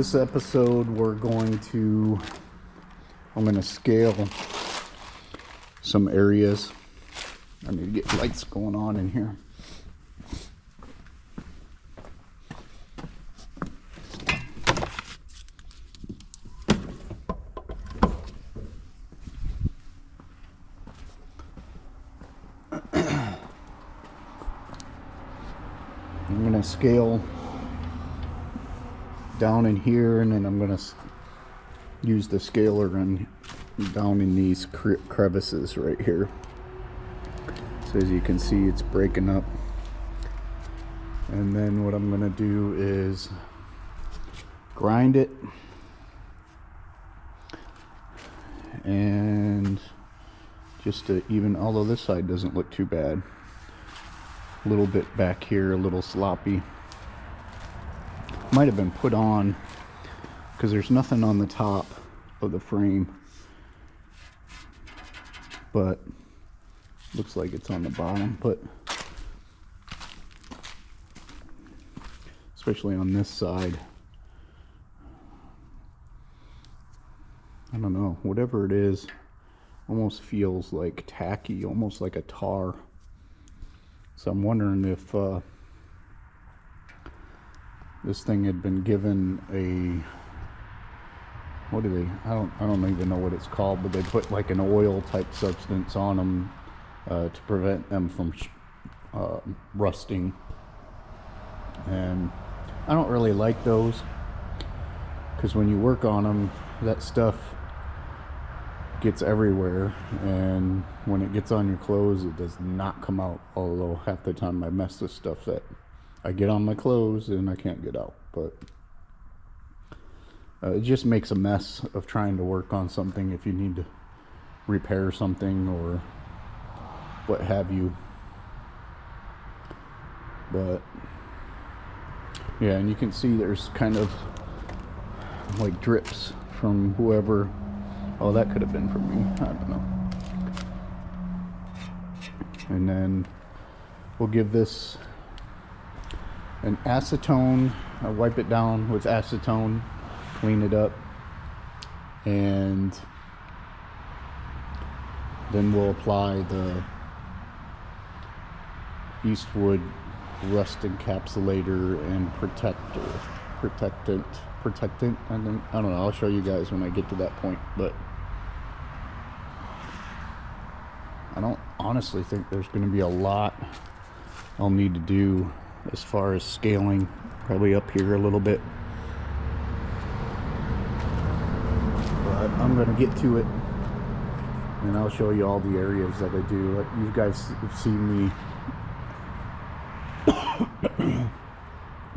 This episode I'm going to scale some areas. I need to get lights going on in here. I'm going to scale down in here, and then I'm going to use the scaler and down in these crevices right here. So as you can see, it's breaking up. And then what I'm going to do is grind it and just to even, although this side doesn't look too bad, a little bit back here, a little sloppy. Might have been put on because there's nothing on the top of the frame, but looks like it's on the bottom. But especially on this side, I don't know, whatever it is almost feels like tacky, almost like a tar. So I'm wondering if this thing had been given a, what do they, I don't even know what it's called, but they put like an oil type substance on them to prevent them from rusting. And I don't really like those, because when you work on them, that stuff gets everywhere, and when it gets on your clothes, it does not come out. Although half the time I mess with stuff that I get on my clothes and I can't get out. But it just makes a mess of trying to work on something if you need to repair something or what have you. But yeah, and you can see there's kind of like drips from whoever. Oh, that could have been from me. I don't know. And then we'll give this an acetone. I'll wipe it down with acetone, clean it up, and then we'll apply the Eastwood Rust Encapsulator and protectant. I don't know. I'll show you guys when I get to that point, but I don't honestly think there's going to be a lot I'll need to do as far as scaling. Probably up here a little bit, but I'm going to get to it, and I'll show you all the areas that I do. You guys have seen me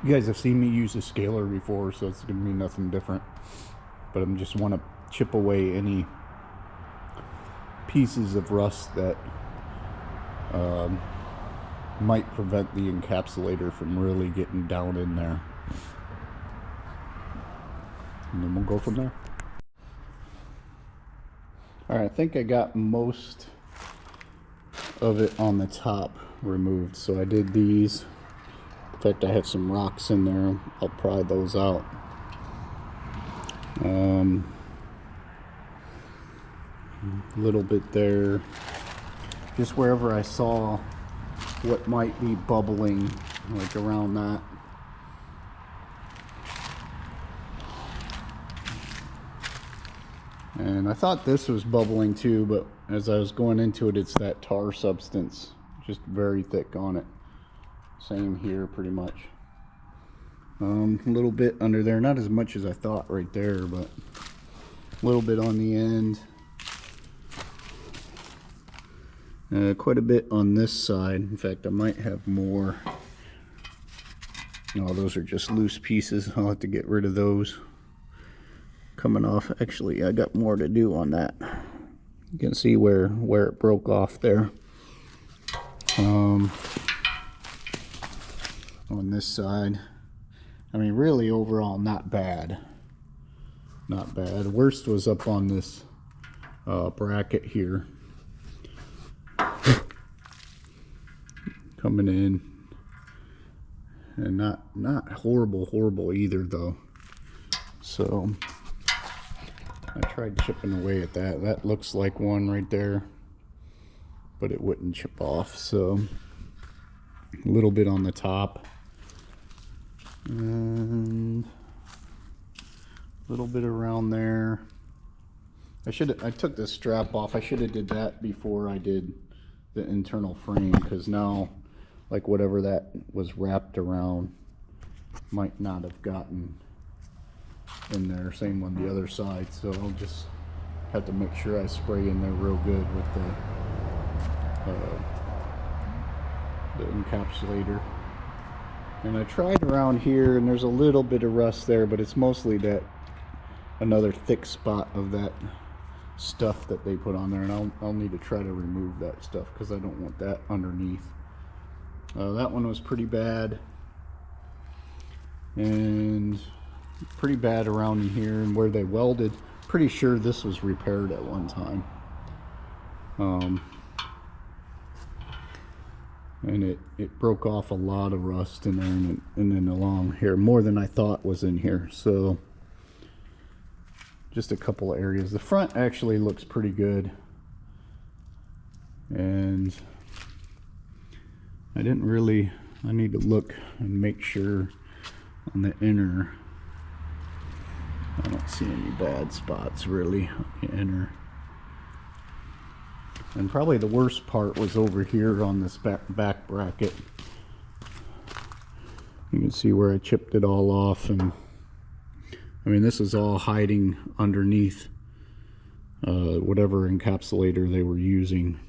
you guys have seen me use a scaler before, so it's going to be nothing different. But I just want to chip away any pieces of rust that might prevent the encapsulator from really getting down in there. And then we'll go from there. Alright, I think I got most of it on the top removed. So I did these. In fact, I have some rocks in there. I'll pry those out. A little bit there. Just wherever I saw what might be bubbling, like around that. And I thought this was bubbling too, but as I was going into it, it's that tar substance, just very thick on it. Same here, pretty much. A little bit under there, not as much as I thought right there, but a little bit on the end. Quite a bit on this side. In fact, I might have more. No, those are just loose pieces. I'll have to get rid of those. Coming off. Actually, I got more to do on that. You can see where it broke off there. On this side, I mean, really overall not bad. Not bad. Worst was up on this bracket here. Coming in, and not horrible either though. So I tried chipping away at that. That looks like one right there, but it wouldn't chip off. So a little bit on the top and a little bit around there. I took this strap off. I should have did that before I did the internal frame, because now like whatever that was wrapped around might not have gotten in there. Same on the other side, so I'll just have to make sure I spray in there real good with the encapsulator. And I tried around here, and there's a little bit of rust there, but it's mostly that another thick spot of that stuff that they put on there, and I'll need to try to remove that stuff because I don't want that underneath. That one was pretty bad, and pretty bad around in here and where they welded. Pretty sure this was repaired at one time, and it broke off a lot of rust in there, and then along here more than I thought was in here. So just a couple of areas. The front actually looks pretty good, and I need to look and make sure on the inner. I don't see any bad spots really on the inner. And probably the worst part was over here on this back bracket. You can see where I chipped it all off, and I mean, this is all hiding underneath whatever encapsulator they were using.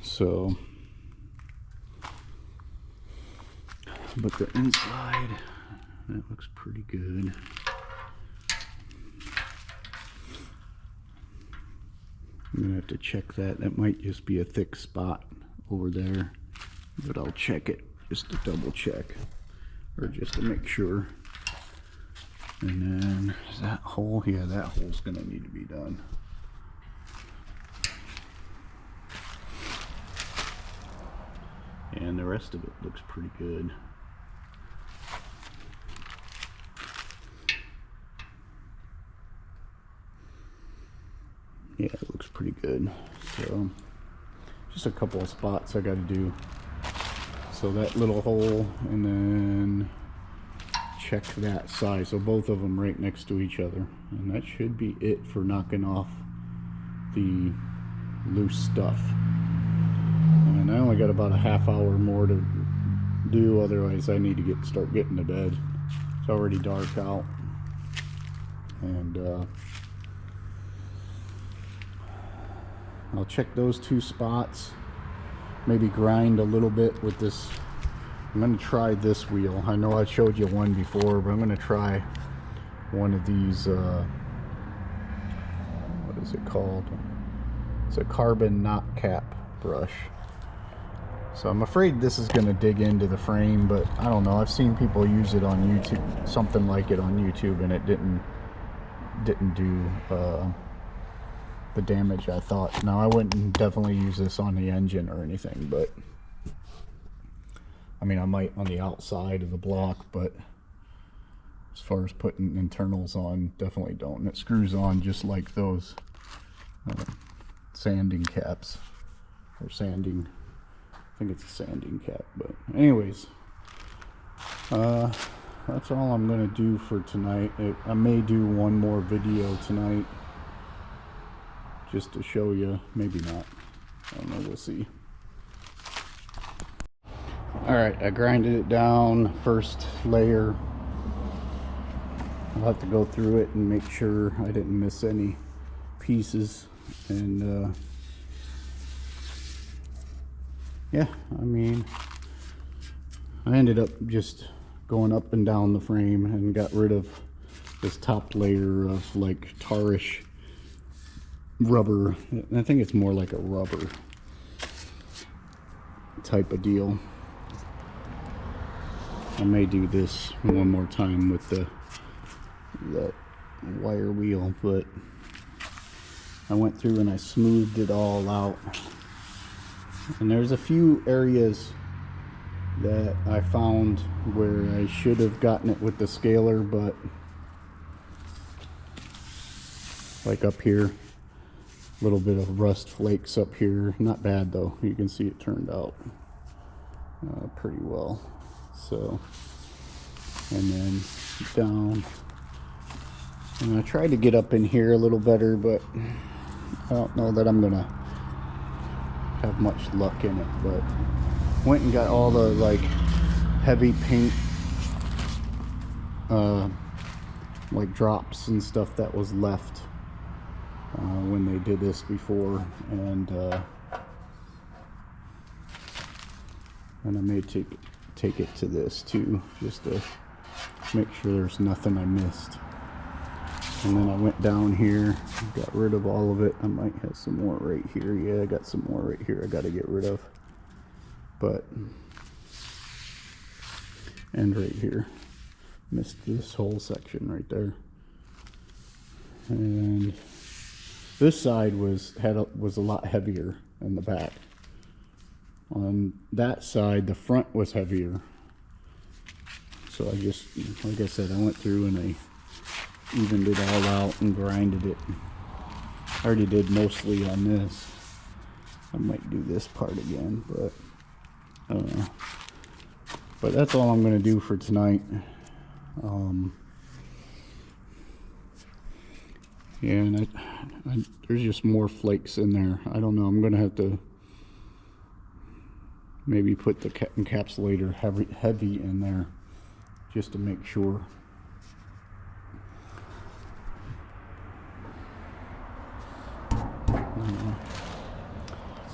So, but the inside, that looks pretty good. I'm gonna have to check that. That might just be a thick spot over there, but I'll check it just to double check, or just to make sure. And then is that hole? Yeah, that hole's gonna need to be done. And the rest of it looks pretty good. Yeah, it looks pretty good. So just a couple of spots I got to do. So that little hole, and then check that side. So both of them right next to each other, and that should be it for knocking off the loose stuff. And I only got about a half hour more to do, otherwise I need to start getting to bed. It's already dark out, and I'll check those two spots, maybe grind a little bit with this. I'm going to try this wheel. I know I showed you one before, but I'm going to try one of these, what is it called? It's a carbon knot cap brush. So I'm afraid this is going to dig into the frame, but I don't know. I've seen people use it on YouTube, something like it on YouTube, and it didn't do the damage I thought. Now I wouldn't definitely use this on the engine or anything, but I mean I might on the outside of the block, but as far as putting internals on, definitely don't. And it screws on just like those sanding caps, or sanding, I think it's a sanding cap. But anyways, that's all I'm gonna do for tonight. I may do one more video tonight just to show you, maybe not, I don't know, we'll see. Alright, I grinded it down, first layer. I'll have to go through it and make sure I didn't miss any pieces. And yeah, I mean, I ended up just going up and down the frame and got rid of this top layer of like tarish rubber. I think it's more like a rubber type of deal. I may do this one more time with the wire wheel, but I went through and I smoothed it all out. And there's a few areas that I found where I should have gotten it with the scaler, but like up here, a little bit of rust flakes up here. Not bad though. You can see it turned out pretty well. So, and then down, and I tried to get up in here a little better, but I don't know that I'm gonna have much luck in it. But went and got all the like heavy paint like drops and stuff that was left when they did this before, and I may take it to this too, just to make sure there's nothing I missed. And then I went down here, got rid of all of it. I might have some more right here. Yeah, I got some more right here I got to get rid of. But, and right here, missed this whole section right there. And this side was a lot heavier than the back. On that side, the front was heavier. So I just, like I said, I went through and I evened it all out and grinded it. I already did mostly on this. I might do this part again, but I don't know. But that's all I'm going to do for tonight. Yeah, and there's just more flakes in there. I don't know. I'm going to have to maybe put the encapsulator heavy in there just to make sure.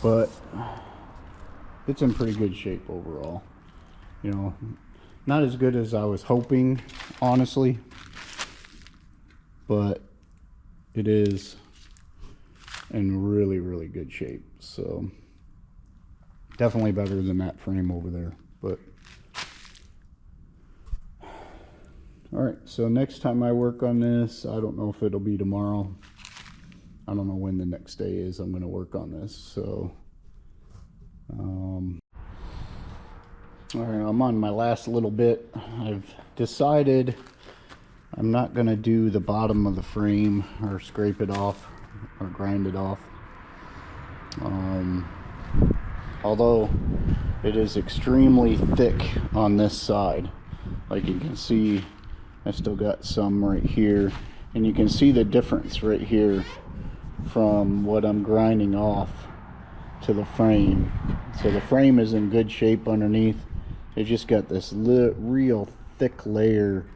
But it's in pretty good shape overall. You know, not as good as I was hoping, honestly, but it is in really, really good shape. So definitely better than that frame over there. But all right, so next time I work on this, I don't know if it'll be tomorrow. I don't know when the next day is I'm going to work on this. So all right, I'm on my last little bit. I've decided I'm not going to do the bottom of the frame or scrape it off or grind it off. Although it is extremely thick on this side. Like you can see, I still got some right here, and you can see the difference right here from what I'm grinding off to the frame. So the frame is in good shape underneath. It just got this real thick layer,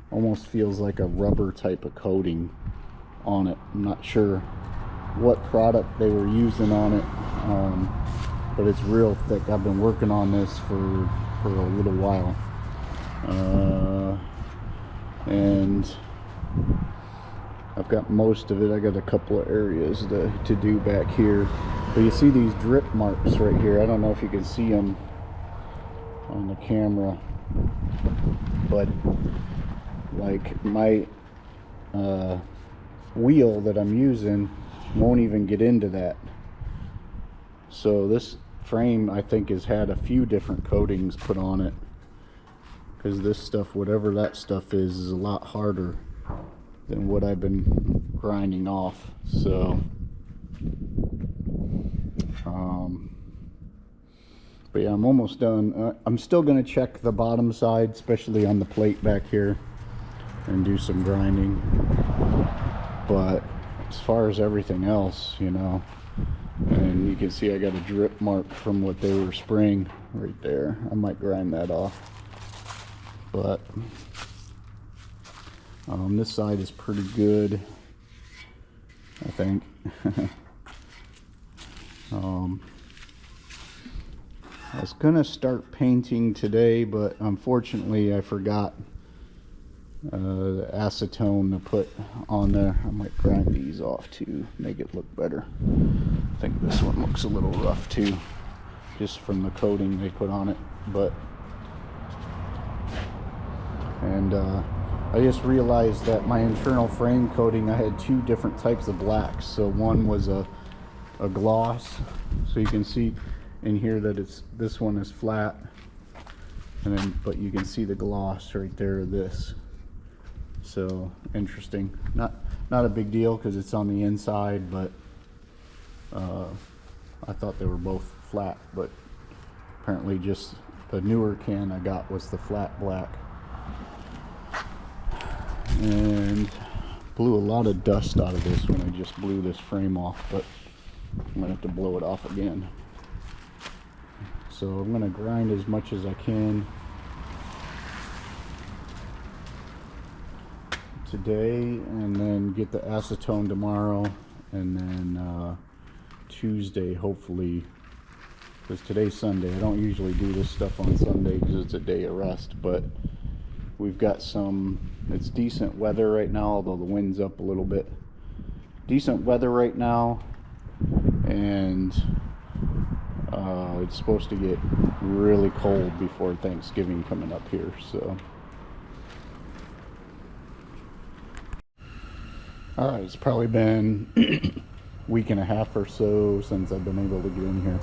almost feels like a rubber type of coating on it. I'm not sure what product they were using on it, but it's real thick. I've been working on this for a little while, and I've got most of it. I got a couple of areas to do back here, but you see these drip marks right here. I don't know if you can see them on the camera, but like my wheel that I'm using won't even get into that. So this frame, I think, has had a few different coatings put on it, because this stuff, whatever that stuff is a lot harder than what I've been grinding off. So but yeah, I'm almost done. I'm still going to check the bottom side, especially on the plate back here, and do some grinding. But as far as everything else, you know, and you can see I got a drip mark from what they were spraying right there. I might grind that off. But this side is pretty good, I think. I was gonna start painting today, but unfortunately I forgot the acetone to put on there. I might grind these off to make it look better. I think this one looks a little rough too, just from the coating they put on it. But I just realized that my internal frame coating, I had two different types of blacks. So one was a gloss, so you can see in here that this one is flat, And then, but you can see the gloss right there of this. So interesting. Not a big deal because it's on the inside, but I thought they were both flat, but apparently just the newer can I got was the flat black. And blew a lot of dust out of this when I just blew this frame off, but I'm gonna have to blow it off again. So I'm gonna grind as much as I can today, and then get the acetone tomorrow, and then Tuesday hopefully, because today's Sunday. I don't usually do this stuff on Sunday because it's a day of rest, but we've got it's decent weather right now, although the wind's up a little bit. Decent weather right now, and it's supposed to get really cold before Thanksgiving coming up here, so. Alright, it's probably been a week and a half or so since I've been able to get in here.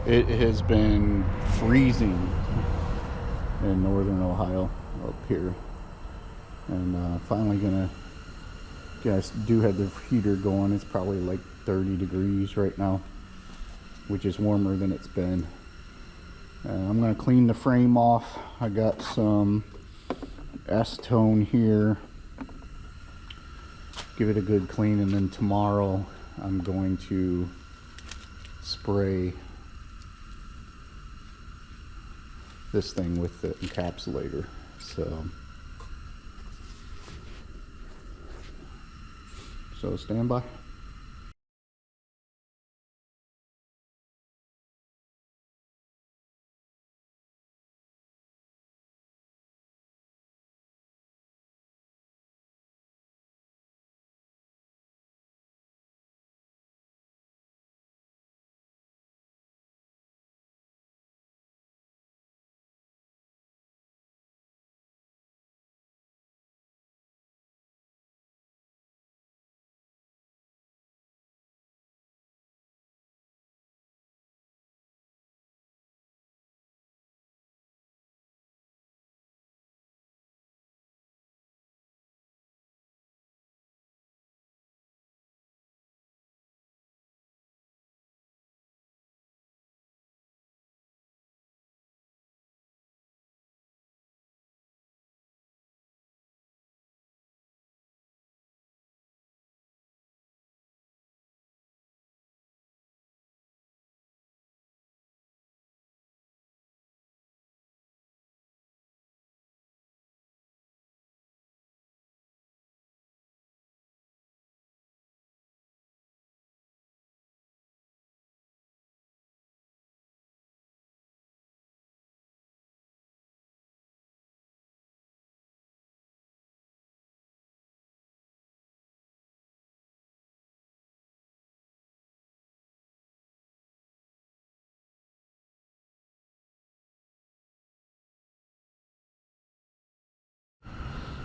It has been freezing in northern Ohio up here, and finally gonna, guys do have the heater going. It's probably like 30 degrees right now, which is warmer than it's been. I'm gonna clean the frame off. I got some acetone here, give it a good clean, and then tomorrow I'm going to spray this thing with the encapsulator. So stand by.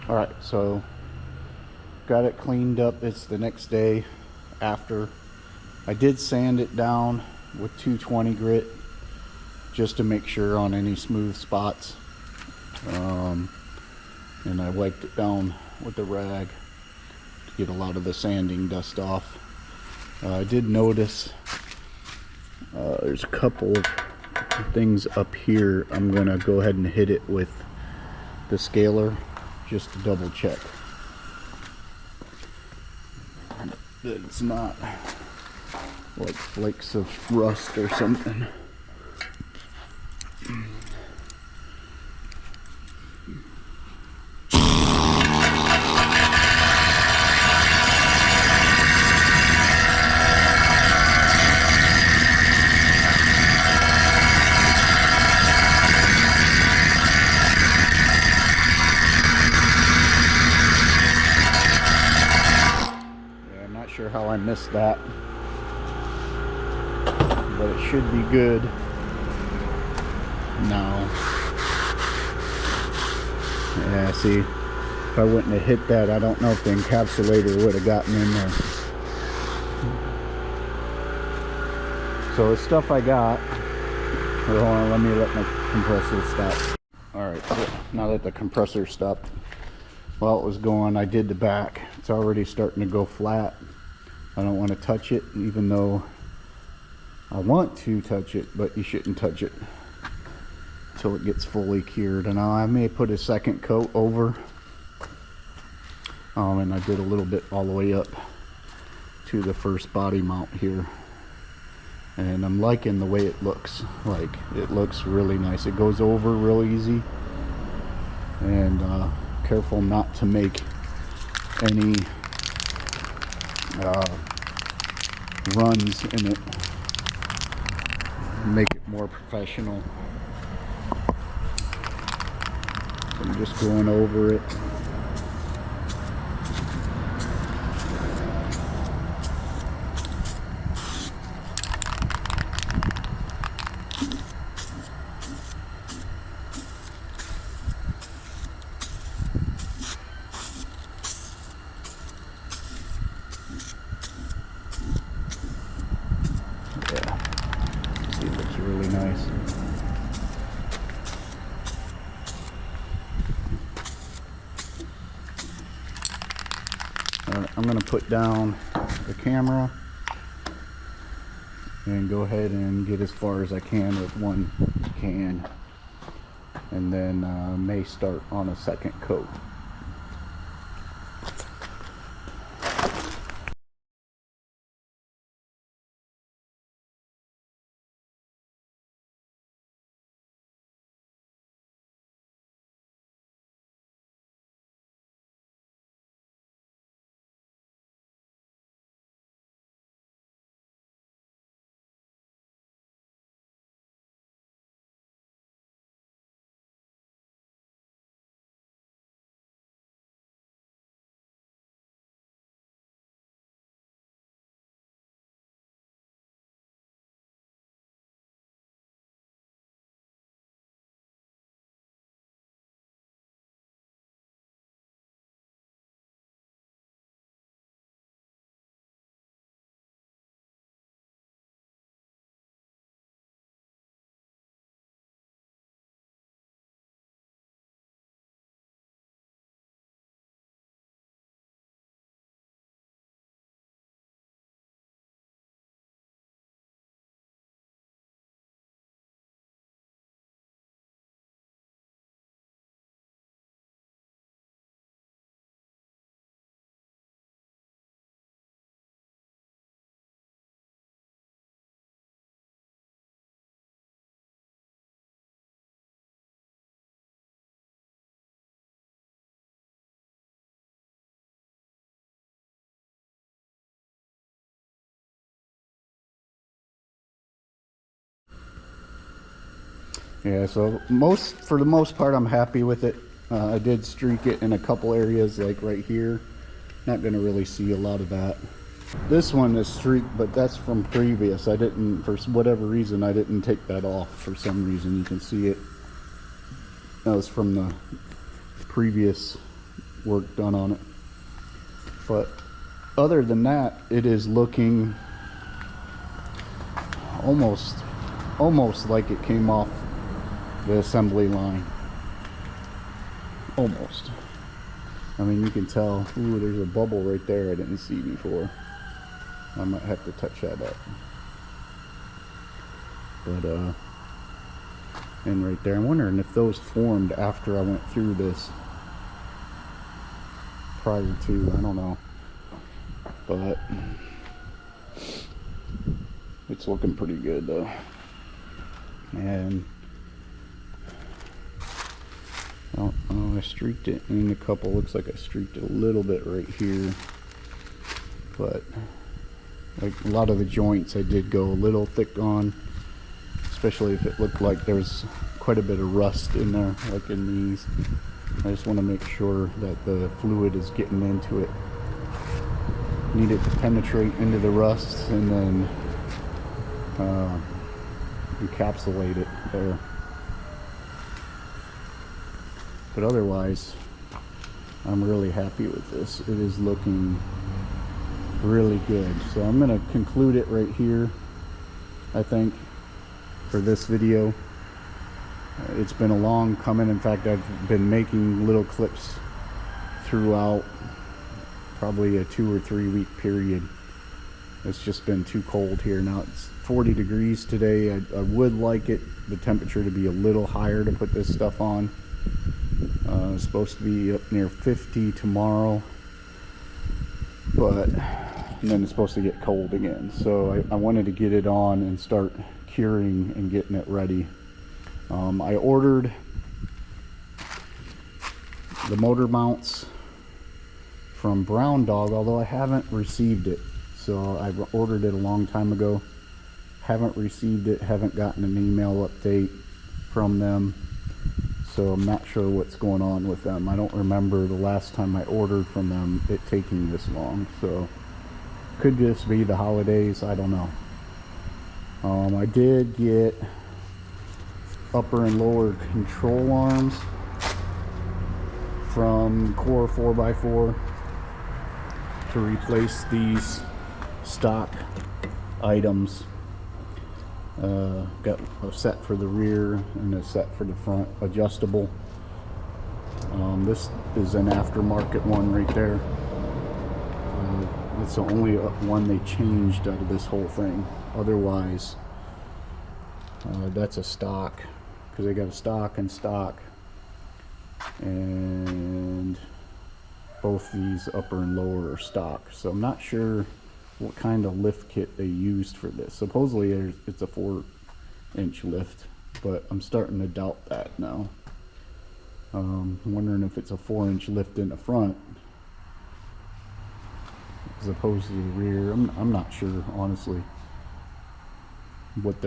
All right, so got it cleaned up. It's the next day after. I did sand it down with 220 grit just to make sure on any smooth spots, and I wiped it down with a rag to get a lot of the sanding dust off. I did notice there's a couple of things up here. I'm gonna go ahead and hit it with the scaler just to double check that it's not like flakes of rust or something. How I missed that, but it should be good now. Yeah, see, if I wouldn't have hit that, I don't know if the encapsulator would have gotten in there. So it's stuff I got. Hold on, let me let my compressor stop. Alright, so now that the compressor stopped while it was going, I did the back. It's already starting to go flat. I don't want to touch it, even though I want to touch it, but you shouldn't touch it until it gets fully cured. And I may put a second coat over. And I did a little bit all the way up to the first body mount here. And I'm liking the way it looks. Like, it looks really nice. It goes over real easy. And careful not to make any runs in it. Make it more professional. I'm just going over it. Really nice. I'm going to put down the camera and go ahead and get as far as I can with one can, and then may start on a second coat. Yeah, so for the most part, I'm happy with it. I did streak it in a couple areas, like right here. Not going to really see a lot of that. This one is streaked, but that's from previous. I didn't, for whatever reason, I didn't take that off for some reason. You can see it. That was from the previous work done on it. But other than that, it is looking almost like it came off the assembly line. Almost. I mean, you can tell. Ooh, there's a bubble right there I didn't see before. I might have to touch that up. But and right there, I'm wondering if those formed after I went through this, prior to, I don't know. But it's looking pretty good though. And I streaked it in a couple. Looks like I streaked it a little bit right here, but like a lot of the joints I did go a little thick on, especially if it looked like there's quite a bit of rust in there, like in these. I just want to make sure that the fluid is getting into it. Need it to penetrate into the rust and then encapsulate it there. But otherwise, I'm really happy with this. It is looking really good. So I'm going to conclude it right here, I think, for this video. It's been a long coming. In fact, I've been making little clips throughout probably a 2 or 3 week period. It's just been too cold here. Now it's 40 degrees today. I would like the temperature to be a little higher to put this stuff on. It's supposed to be up near 50 tomorrow, and then it's supposed to get cold again. So I wanted to get it on and start curing and getting it ready. I ordered the motor mounts from Brown Dog, although I haven't received it. So I ordered it a long time ago, haven't received it, haven't gotten an email update from them, so I'm not sure what's going on with them. I don't remember the last time I ordered from them it taking this long, so could just be the holidays, I don't know. I did get upper and lower control arms from Core 4x4 to replace these stock items. Got a set for the rear and a set for the front, adjustable. This is an aftermarket one right there. It's the only one they changed out of this whole thing. Otherwise, that's a stock, because they got a stock and stock, and both these upper and lower are stock. So I'm not sure what kind of lift kit they used for this. Supposedly it's a 4-inch lift, but I'm starting to doubt that now. I'm wondering if it's a 4-inch lift in the front as opposed to the rear. I'm not sure, honestly, what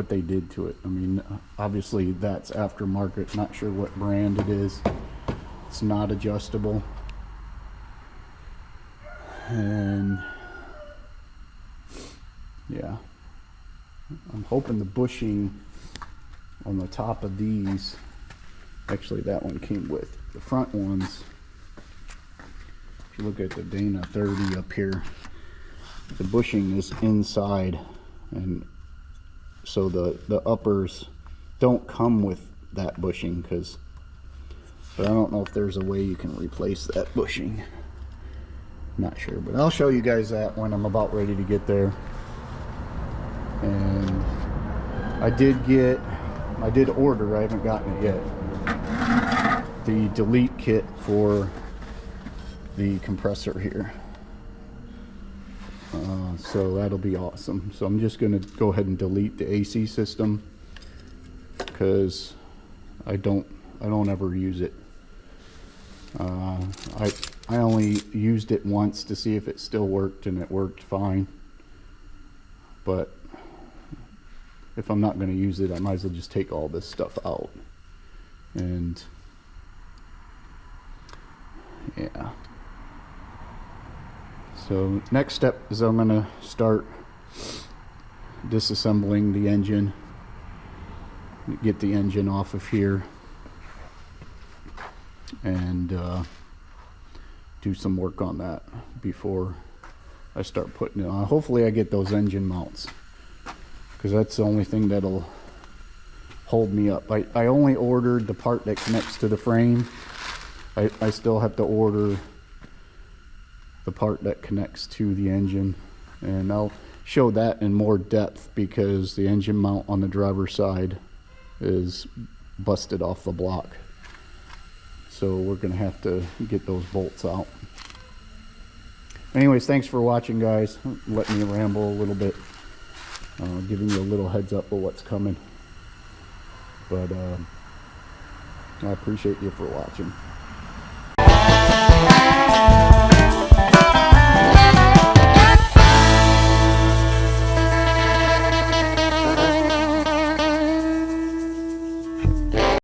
they did to it. I mean, obviously that's aftermarket. Not sure what brand it is. It's not adjustable. And yeah, I'm hoping the bushing on the top of these, actually that one came with the front ones. If you look at the Dana 30 up here, the bushing is inside, and so the uppers don't come with that bushing, but I don't know if there's a way you can replace that bushing. Not sure, but I'll show you guys that when I'm about ready to get there. And I did order, I haven't gotten it yet, the delete kit for the compressor here. So that'll be awesome. So I'm just going to go ahead and delete the AC system, because I don't ever use it. I only used it once to see if it still worked, and it worked fine. But if I'm not going to use it, I might as well just take all this stuff out. And yeah. So next step is I'm going to start disassembling the engine, get the engine off of here, and do some work on that before I start putting it on. Hopefully I get those engine mounts, because that's the only thing that'll hold me up. I only ordered the part that connects to the frame. I still have to order the part that connects to the engine, and I'll show that in more depth, because the engine mount on the driver's side is busted off the block. So we're going to have to get those bolts out. Anyways, thanks for watching, guys. Let me ramble a little bit, giving you a little heads up of what's coming. But I appreciate you for watching.